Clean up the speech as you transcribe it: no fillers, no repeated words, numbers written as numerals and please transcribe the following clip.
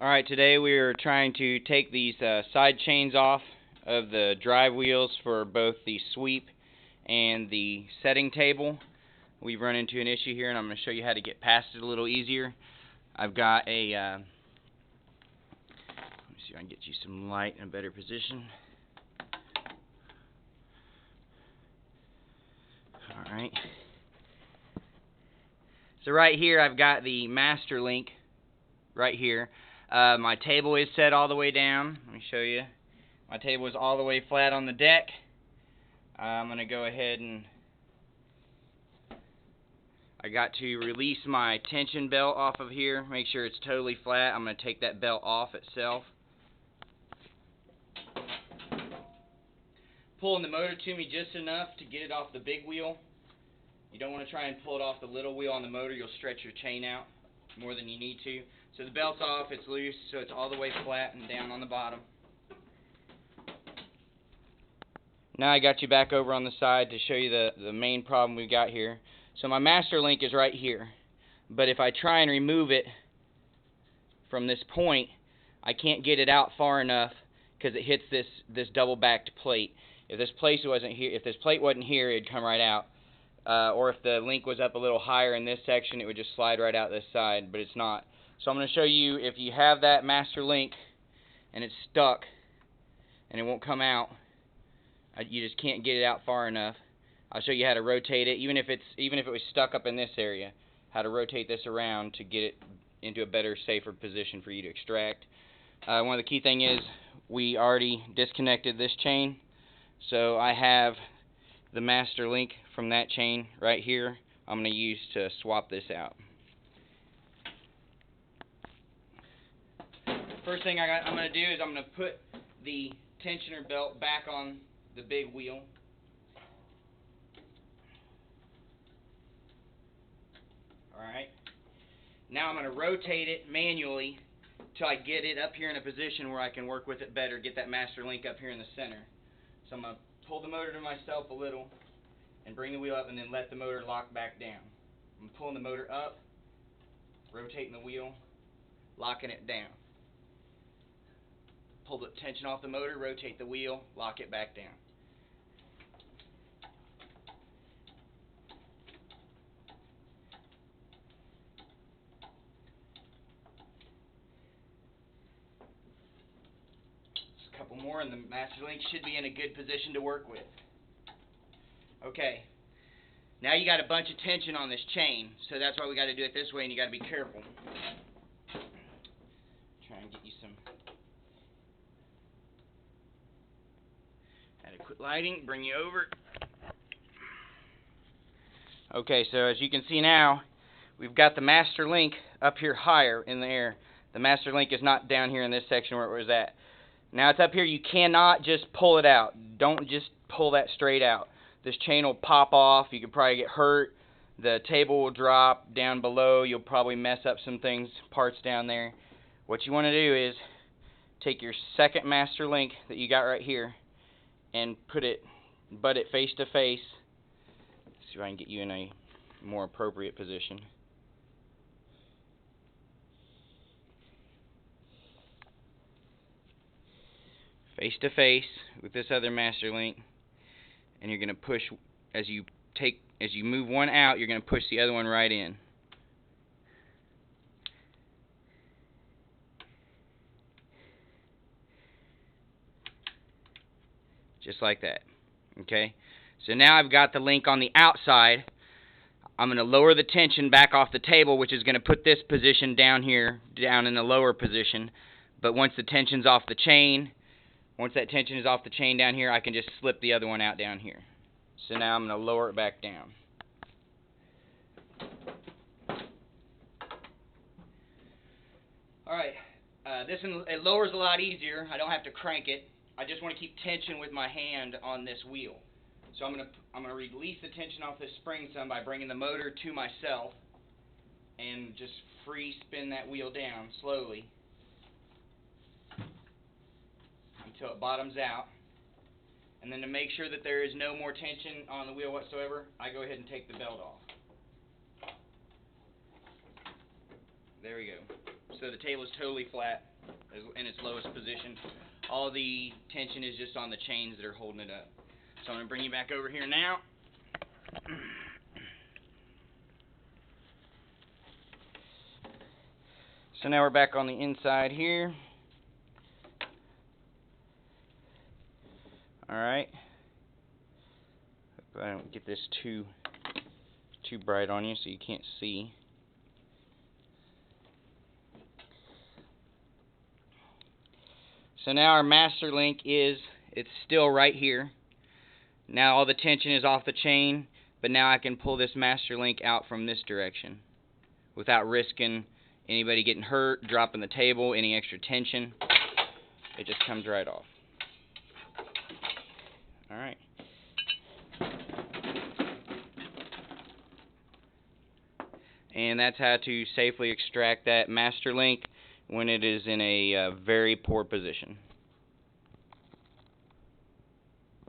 Alright, today we are trying to take these side chains off of the drive wheels for both the sweep and the setting table. We've run into an issue here and I'm going to show you how to get past it a little easier. I've got a, let me see if I can get you some light in a better position. Alright. So right here I've got the master link right here. My table is set all the way down. Let me show you. My table is all the way flat on the deck. I'm going to go ahead and I got to release my tension belt off of here. Make sure it's totally flat. I'm going to take that belt off itself. Pulling the motor to me just enough to get it off the big wheel. You don't want to try and pull it off the little wheel on the motor. You'll stretch your chain out more than you need to. So the belt's off, it's loose, so it's all the way flat and down on the bottom. Now I got you back over on the side to show you the main problem we've got here. So my master link is right here, but if I try and remove it from this point, I can't get it out far enough because it hits this double-backed plate. If this plate wasn't here, it'd come right out. Or if the link was up a little higher in this section, it would just slide right out this side, but it's not. So I'm going to show you, if you have that master link and it's stuck and it won't come out, you just can't get it out far enough. I'll show you how to rotate it, even if it was stuck up in this area, how to rotate this around to get it into a better, safer position for you to extract. One of the key thing is we already disconnected this chain, so I have the master link from that chain right here. I'm going to use to swap this out. First thing I'm going to do is I'm going to put the tensioner belt back on the big wheel. Alright. Now I'm going to rotate it manually till I get it up here in a position where I can work with it better, get that master link up here in the center. So I'm going to pull the motor to myself a little and bring the wheel up and then let the motor lock back down. I'm pulling the motor up, rotating the wheel, locking it down. Pull the tension off the motor, rotate the wheel, lock it back down. Just a couple more and the master link should be in a good position to work with. Okay, now you got a bunch of tension on this chain, so that's why we got to do it this way, and you got to be careful. Try and get you some adequate lighting, bring you over. Okay, so as you can see now, we've got the master link up here higher in the air. The master link is not down here in this section where it was at. Now it's up here. You cannot just pull it out. Don't just pull that straight out. This chain will pop off. You could probably get hurt. The table will drop down below. You'll probably mess up some parts down there. What you want to do is take your second master link that you got right here and butt it face to face. See if I can get you in a more appropriate position. Face to face with this other master link, and you're going to push as you move one out, you're going to push the other one right in. Just like that. Okay? So now I've got the link on the outside. I'm going to lower the tension back off the table, which is going to put this position down here, down in the lower position. But once the tension's off the chain, once that tension is off the chain down here, I can just slip the other one out down here. So now I'm going to lower it back down. Alright, this one, it lowers a lot easier. I don't have to crank it. I just want to keep tension with my hand on this wheel. So I'm going to release the tension off this spring some by bringing the motor to myself and just free spin that wheel down slowly until it bottoms out. And then to make sure that there is no more tension on the wheel whatsoever, I go ahead and take the belt off. There we go. So the table is totally flat in its lowest position. All the tension is just on the chains that are holding it up. So I'm going to bring you back over here now. So now we're back on the inside here. Alright. Hope I don't get this too bright on you so you can't see. So now our master link it's still right here. Now all the tension is off the chain, but now I can pull this master link out from this direction without risking anybody getting hurt, dropping the table, any extra tension. It just comes right off. Alright. And that's how to safely extract that master link when it is in a very poor position.